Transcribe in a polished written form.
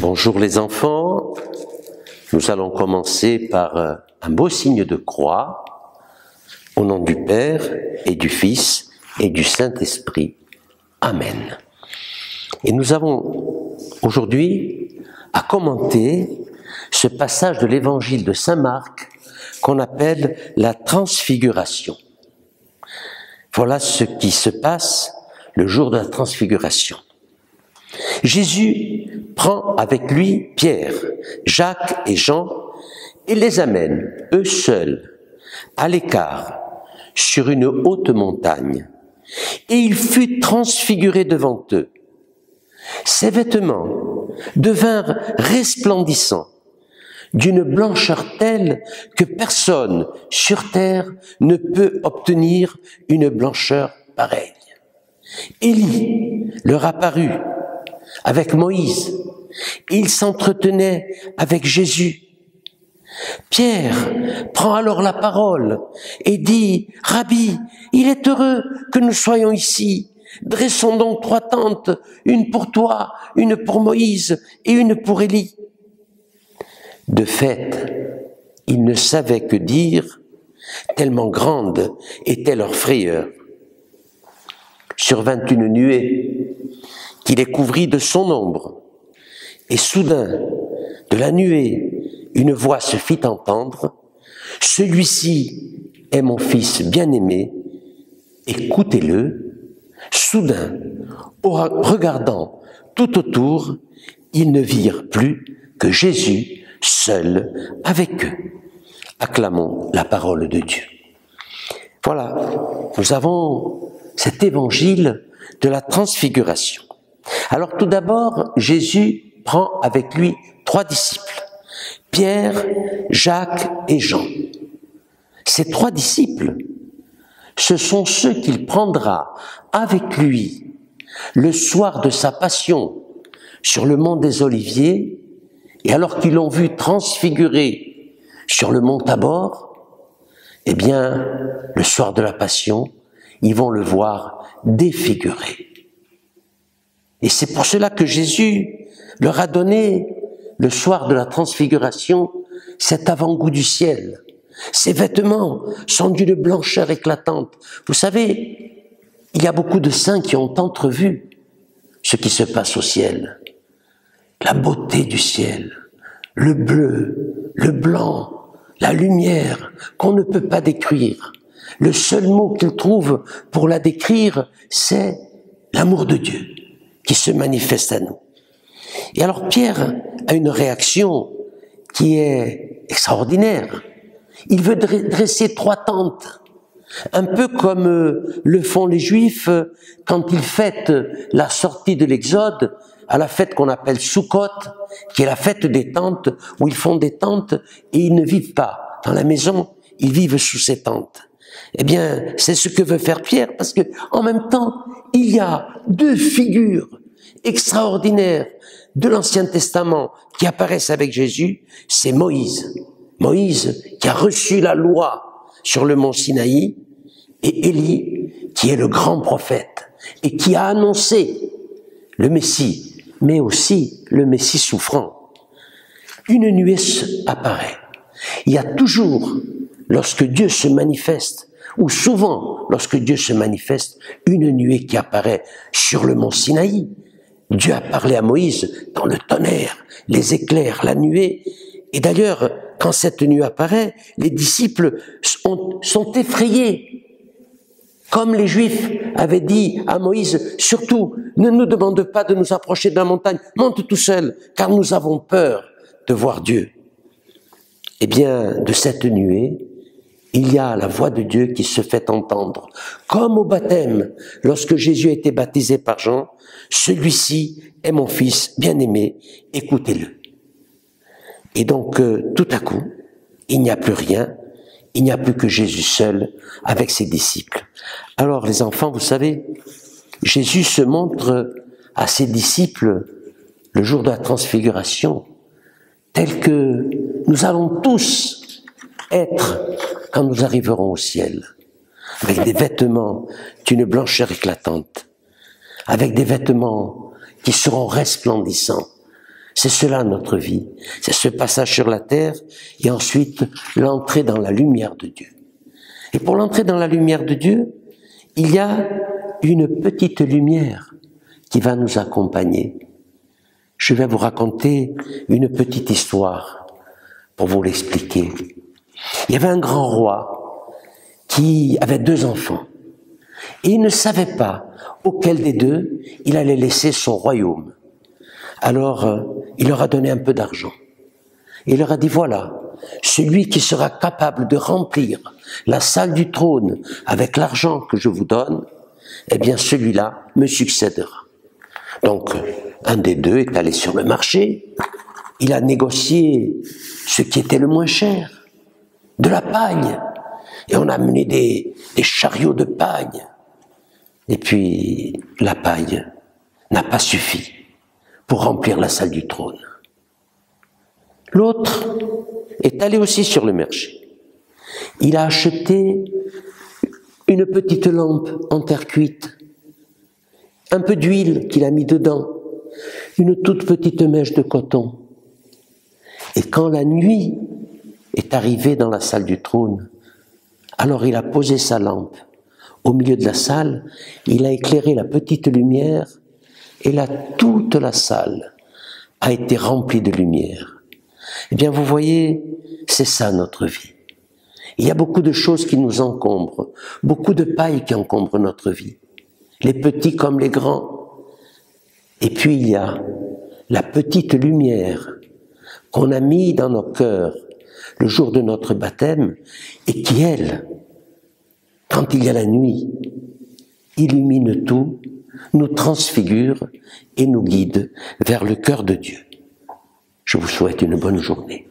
Bonjour les enfants, nous allons commencer par un beau signe de croix, au nom du Père et du Fils et du Saint-Esprit. Amen. Et nous avons aujourd'hui à commenter ce passage de l'évangile de Saint Marc qu'on appelle la transfiguration. Voilà ce qui se passe le jour de la transfiguration. Jésus prend avec lui Pierre, Jacques et Jean et les amène, eux seuls, à l'écart, sur une haute montagne. Et il fut transfiguré devant eux. Ses vêtements devinrent resplendissants, d'une blancheur telle que personne sur terre ne peut obtenir une blancheur pareille. Élie leur apparut avec Moïse, et il s'entretenait avec Jésus. Pierre prend alors la parole et dit « Rabbi, il est heureux que nous soyons ici. Dressons donc 3 tentes, une pour toi, une pour Moïse et une pour Élie. » De fait, ils ne savaient que dire, tellement grande était leur frayeur. Survint une nuée qui les couvrit de son ombre, et soudain, de la nuée, une voix se fit entendre, « Celui-ci est mon fils bien-aimé, écoutez-le. » Soudain, regardant tout autour, ils ne virent plus que Jésus seul avec eux. Acclamons la parole de Dieu. Voilà, nous avons cet évangile de la transfiguration. Alors tout d'abord, Jésus prend avec lui 3 disciples, Pierre, Jacques et Jean. Ces 3 disciples, ce sont ceux qu'il prendra avec lui le soir de sa passion sur le mont des Oliviers, et alors qu'ils l'ont vu transfiguré sur le mont Tabor, eh bien, le soir de la passion, ils vont le voir défiguré. Et c'est pour cela que Jésus leur a donné, le soir de la transfiguration, cet avant-goût du ciel. Ses vêtements sont d'une blancheur éclatante. Vous savez, il y a beaucoup de saints qui ont entrevu ce qui se passe au ciel. La beauté du ciel, le bleu, le blanc, la lumière qu'on ne peut pas décrire. Le seul mot qu'ils trouvent pour la décrire, c'est l'amour de Dieu qui se manifeste à nous. Et alors Pierre a une réaction qui est extraordinaire. Il veut dresser 3 tentes, un peu comme le font les Juifs quand ils fêtent la sortie de l'Exode, à la fête qu'on appelle Sukkot, qui est la fête des tentes, où ils font des tentes et ils ne vivent pas dans la maison, ils vivent sous ces tentes. Eh bien, c'est ce que veut faire Pierre, parce que en même temps, il y a 2 figures extraordinaires de l'Ancien Testament qui apparaissent avec Jésus, c'est Moïse. Moïse qui a reçu la loi sur le mont Sinaï, et Élie qui est le grand prophète et qui a annoncé le Messie, mais aussi le Messie souffrant. Une nuée apparaît. Il y a toujours, lorsque Dieu se manifeste, ou souvent lorsque Dieu se manifeste, une nuée qui apparaît sur le mont Sinaï. Dieu a parlé à Moïse dans le tonnerre, les éclairs, la nuée. Et d'ailleurs, quand cette nuée apparaît, les disciples sont effrayés. Comme les Juifs avaient dit à Moïse, surtout, ne nous demande pas de nous approcher de la montagne, monte tout seul, car nous avons peur de voir Dieu. Eh bien, de cette nuée, il y a la voix de Dieu qui se fait entendre. Comme au baptême, lorsque Jésus a été baptisé par Jean, celui-ci est mon fils bien-aimé, écoutez-le. Et donc, tout à coup, il n'y a plus rien, il n'y a plus que Jésus seul avec ses disciples. Alors, les enfants, vous savez, Jésus se montre à ses disciples le jour de la transfiguration, tel que nous allons tous être quand nous arriverons au ciel, avec des vêtements d'une blancheur éclatante, avec des vêtements qui seront resplendissants, C'est cela notre vie. C'est ce passage sur la terre et ensuite l'entrée dans la lumière de Dieu. Et pour l'entrée dans la lumière de Dieu, il y a une petite lumière qui va nous accompagner. Je vais vous raconter une petite histoire pour vous l'expliquer. Il y avait un grand roi qui avait 2 enfants et il ne savait pas auquel des 2 il allait laisser son royaume. Alors, il leur a donné un peu d'argent. Il leur a dit, voilà, celui qui sera capable de remplir la salle du trône avec l'argent que je vous donne, eh bien celui-là me succédera. Donc, un des 2 est allé sur le marché, il a négocié ce qui était le moins cher, de la paille, et on a amené des chariots de paille. Et puis, la paille n'a pas suffi pour remplir la salle du trône. L'autre est allé aussi sur le marché. Il a acheté une petite lampe en terre cuite, un peu d'huile qu'il a mis dedans, une toute petite mèche de coton. Et quand la nuit est arrivée dans la salle du trône, alors il a posé sa lampe au milieu de la salle, il a éclairé la petite lumière, et là, toute la salle a été remplie de lumière. Eh bien, vous voyez, c'est ça notre vie. Il y a beaucoup de choses qui nous encombrent, beaucoup de paille qui encombrent notre vie, les petits comme les grands. Et puis il y a la petite lumière qu'on a mis dans nos cœurs le jour de notre baptême et qui, elle, quand il y a la nuit, illumine tout, nous transfigure et nous guide vers le cœur de Dieu. Je vous souhaite une bonne journée.